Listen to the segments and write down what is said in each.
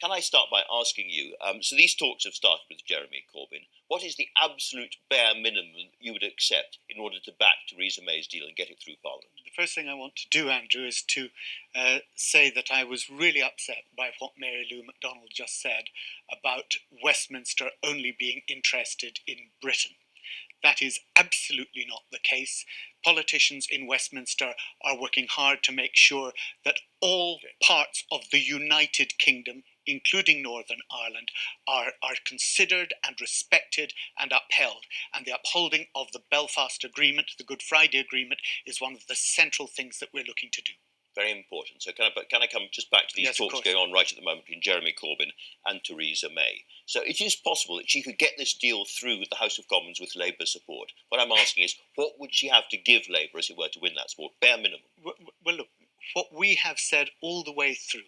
can I start by asking you, so these talks have started with Jeremy Corbyn. What is the absolute bare minimum you would accept in order to back Theresa May's deal and get it through Parliament? The first thing I want to do, Andrew, is to say that I was really upset by what Mary Lou McDonald just said about Westminster only being interested in Britain. That is absolutely not the case. Politicians in Westminster are working hard to make sure that all parts of the United Kingdom, including Northern Ireland, are considered and respected and upheld. And the upholding of the Belfast Agreement, the Good Friday Agreement, is one of the central things that we're looking to do. Very important. So can I come just back to these talks going on right at the moment between Jeremy Corbyn and Theresa May? So it is possible that she could get this deal through with the House of Commons with Labour support. What I'm asking is, what would she have to give Labour, as it were, to win that support? Bare minimum. Well, look, what we have said all the way through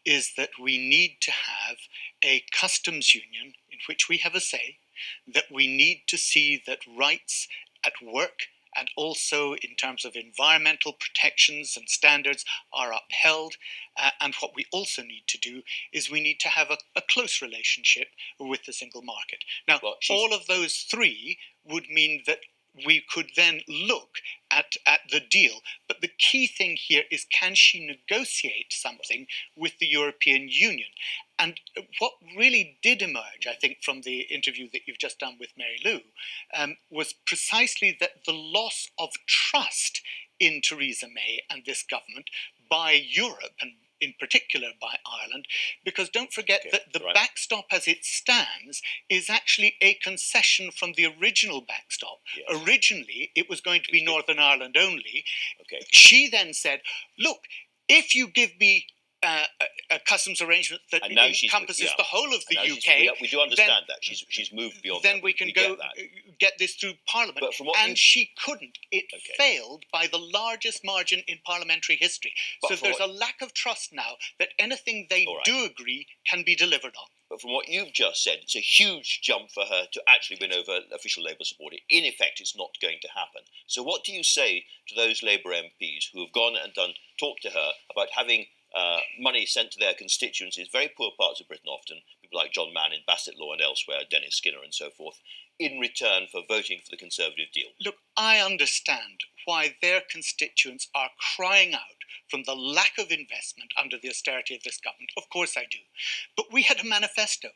is that we need to have a customs union in which we have a say, that we need to see that rights at work and also in terms of environmental protections and standards are upheld. And what we also need to do is we need to have a close relationship with the single market. Now, all of those three would mean that we could then look at the deal. But the key thing here is, can she negotiate something with the European Union? And what really did emerge, I think, from the interview that you've just done with Mary Lou, was precisely that the loss of trust in Theresa May and this government by Europe, and in particular by Ireland, because don't forget that the backstop as it stands is actually a concession from the original backstop. Yes. Originally, it was going to be Northern Ireland only. She then said, look, if you give me a customs arrangement that encompasses the whole of the UK. We do understand that. She's moved beyond that. Then we can get this through Parliament. And she couldn't. It failed by the largest margin in parliamentary history. So there's a lack of trust now that anything they do agree can be delivered on. But from what you've just said, it's a huge jump for her to actually win over official Labour support. In effect, it's not going to happen. So what do you say to those Labour MPs who have gone and talked to her about having money sent to their constituencies, very poor parts of Britain often, people like John Mann in Bassetlaw and elsewhere, Dennis Skinner and so forth, in return for voting for the Conservative deal? Look, I understand why their constituents are crying out from the lack of investment under the austerity of this government. Of course I do. But we had a manifesto.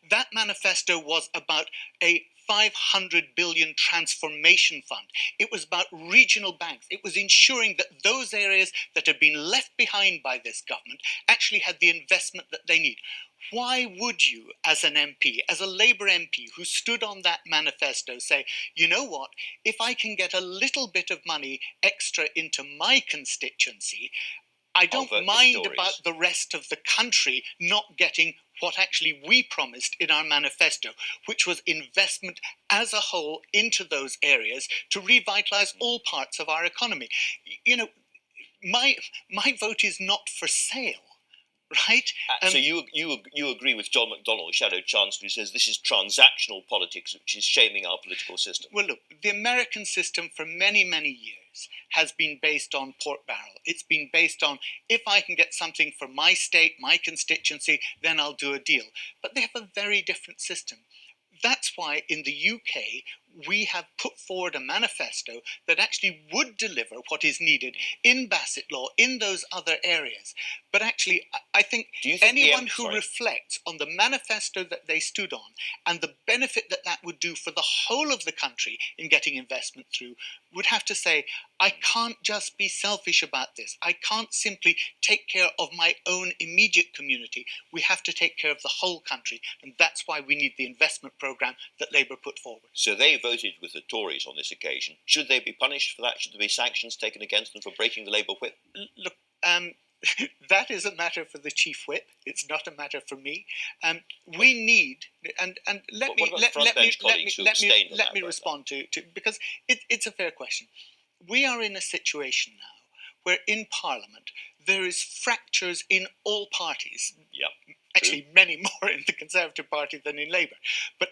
That manifesto was about a 500 billion transformation fund. It was about regional banks. It was ensuring that those areas that had been left behind by this government actually had the investment that they need. Why would you, as an MP, as a Labour MP who stood on that manifesto, say, you know what, if I can get a little bit of money extra into my constituency, I don't mind about the rest of the country not getting what actually we promised in our manifesto, which was investment as a whole into those areas to revitalise all parts of our economy. You know, my vote is not for sale. Right? So you agree with John McDonnell, Shadow Chancellor, who says this is transactional politics, which is shaming our political system? Well, look, the American system for many, many years has been based on pork barrel. It's been based on, if I can get something for my state, my constituency, then I'll do a deal. But they have a very different system. That's why in the UK, we have put forward a manifesto that actually would deliver what is needed in Bassetlaw, in those other areas. But actually, I think anyone who reflects on the manifesto that they stood on and the benefit that that would do for the whole of the country in getting investment through would have to say, I can't just be selfish about this. I can't simply take care of my own immediate community. We have to take care of the whole country. And that's why we need the investment programme that Labour put forward. So they voted with the Tories on this occasion. Should they be punished for that? Should there be sanctions taken against them for breaking the Labour whip? Look, that is a matter for the chief whip. It's not a matter for me. We need, and let me respond to because it's a fair question. We are in a situation now where in Parliament there is fractures in all parties. Actually, many more in the Conservative Party than in Labour. But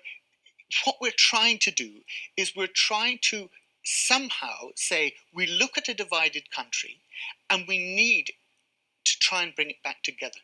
what we're trying to do is we're trying to somehow say we look at a divided country and we need to try and bring it back together.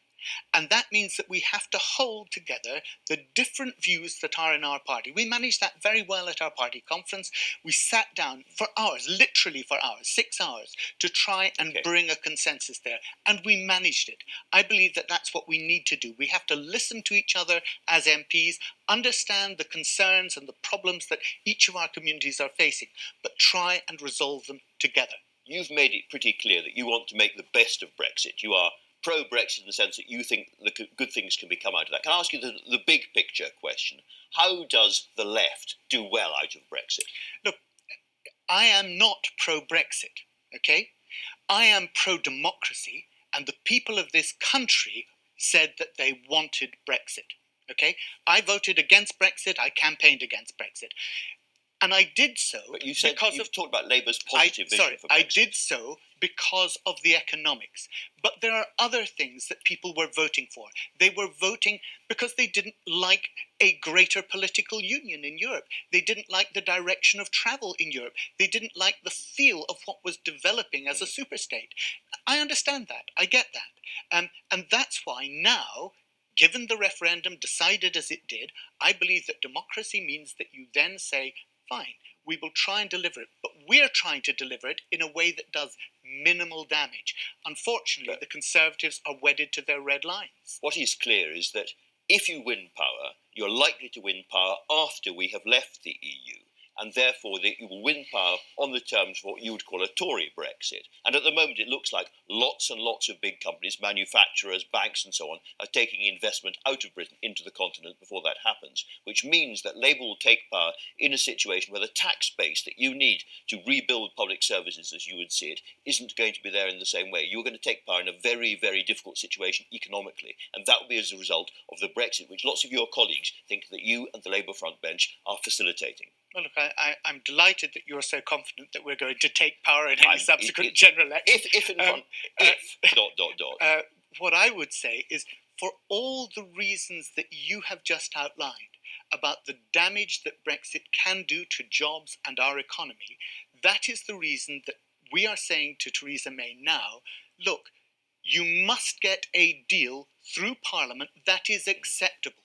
And that means that we have to hold together the different views that are in our party. We managed that very well at our party conference. We sat down for hours, literally for hours, 6 hours, to try and bring a consensus there. And we managed it. I believe that that's what we need to do. We have to listen to each other as MPs, understand the concerns and the problems that each of our communities are facing, but try and resolve them together. You've made it pretty clear that you want to make the best of Brexit. You are pro-Brexit in the sense that you think the good things can come out of that. Can I ask you the big picture question? How does the left do well out of Brexit? Look, I am not pro-Brexit, okay? I am pro-democracy, and the people of this country said that they wanted Brexit, okay? I voted against Brexit. I campaigned against Brexit. And I did so but you said because you've talked about Labour's positive vision for Brexit. I did so because of the economics. But there are other things that people were voting for. They were voting because they didn't like a greater political union in Europe. They didn't like the direction of travel in Europe. They didn't like the feel of what was developing as a superstate. I understand that. I get that. And that's why now, given the referendum decided as it did, I believe that democracy means that you then say, fine, we will try and deliver it, but we're trying to deliver it in a way that does minimal damage. Unfortunately, the Conservatives are wedded to their red lines. What is clear is that if you win power, you're likely to win power after we have left the EU, and therefore that you will win power on the terms of what you would call a Tory Brexit. And at the moment it looks like lots and lots of big companies, manufacturers, banks and so on, are taking investment out of Britain into the continent before that happens, which means that Labour will take power in a situation where the tax base that you need to rebuild public services as you would see it isn't going to be there in the same way. You're going to take power in a very, very difficult situation economically, and that will be as a result of the Brexit, which lots of your colleagues think that you and the Labour front bench are facilitating. Well, look, I'm delighted that you're so confident that we're going to take power in any subsequent general election. What I would say is, for all the reasons that you have just outlined about the damage that Brexit can do to jobs and our economy, that is the reason that we are saying to Theresa May now, look, you must get a deal through Parliament that is acceptable.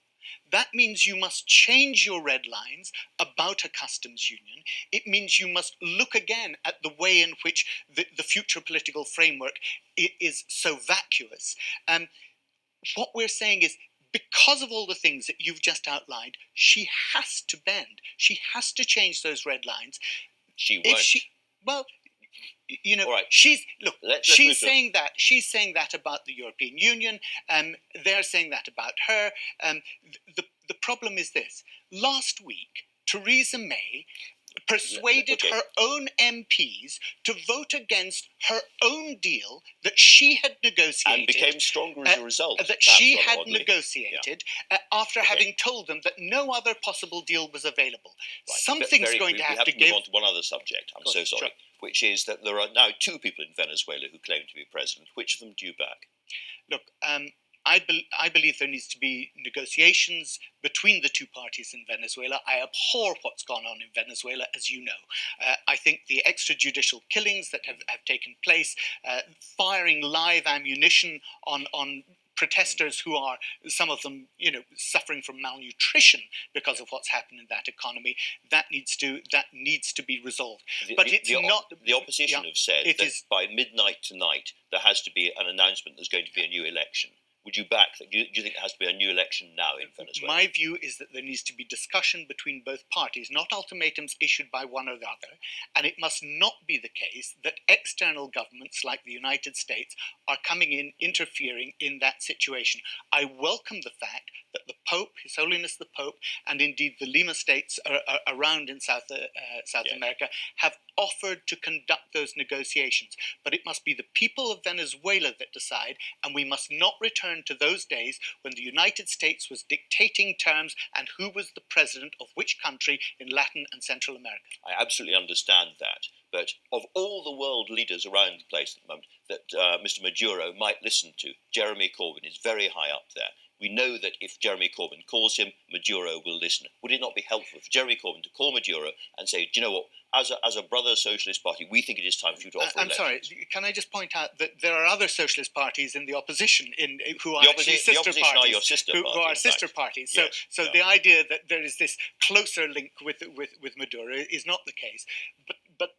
That means you must change your red lines about a customs union. It means you must look again at the way in which the future political framework is so vacuous. What we're saying is, because of all the things that you've just outlined, she has to bend. She has to change those red lines. She won't. You know, right. She's saying that. She's saying that about the European Union. They're saying that about her. The problem is this. Last week, Theresa May persuaded her own MPs to vote against her own deal that she had negotiated. And became stronger as a result. That she had negotiated after having told them that no other possible deal was available. Right. Something's going to have to give. We have to move on to one other subject. I'm so sorry. Sure. Which is that there are now two people in Venezuela who claim to be president. Which of them do you back? Look, I believe there needs to be negotiations between the two parties in Venezuela. I abhor what's gone on in Venezuela, as you know. I think the extrajudicial killings that have taken place, firing live ammunition on protesters who are, some of them, suffering from malnutrition because of what's happened in that economy, that needs to be resolved. The opposition have said that by midnight tonight there has to be an announcement there's going to be a new election. Would you back that? Do you think there has to be a new election now in Venezuela? My view is that there needs to be discussion between both parties, not ultimatums issued by one or the other, and it must not be the case that external governments like the United States are coming in, interfering in that situation. I welcome the fact that the Pope, His Holiness the Pope, and indeed the Lima states around in South America have offered to conduct those negotiations. But it must be the people of Venezuela that decide, and we must not return to those days when the United States was dictating terms and who was the president of which country in Latin and Central America. I absolutely understand that. But of all the world leaders around the place at the moment that Mr. Maduro might listen to, Jeremy Corbyn is very high up there. We know that if Jeremy Corbyn calls him, Maduro will listen. Would it not be helpful for Jeremy Corbyn to call Maduro and say, do you know what, as a brother socialist party, we think it is time for you to offer I'm sorry, can I just point out that there are other socialist parties in the opposition who are actually sister the opposition parties, are your sister who party, are in sister fact. parties. So Yes, the idea that there is this closer link with Maduro is not the case. But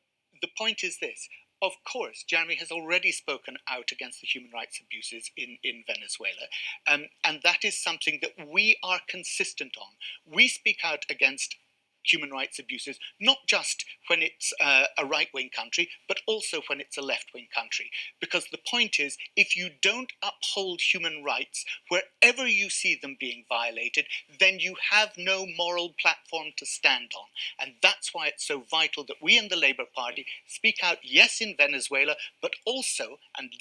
the point is this. Of course, Jeremy has already spoken out against the human rights abuses in Venezuela, and that is something that we are consistent on. We speak out against human rights abuses, not just when it's a right-wing country, but also when it's a left-wing country. Because the point is, if you don't uphold human rights wherever you see them being violated, then you have no moral platform to stand on. And that's why it's so vital that we in the Labour Party speak out, yes, in Venezuela, but also, and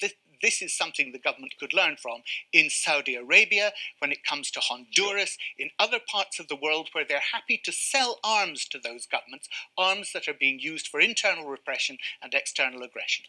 this is something the government could learn from, in Saudi Arabia, when it comes to Honduras, in other parts of the world where they're happy to sell arms to those governments, arms that are being used for internal repression and external aggression.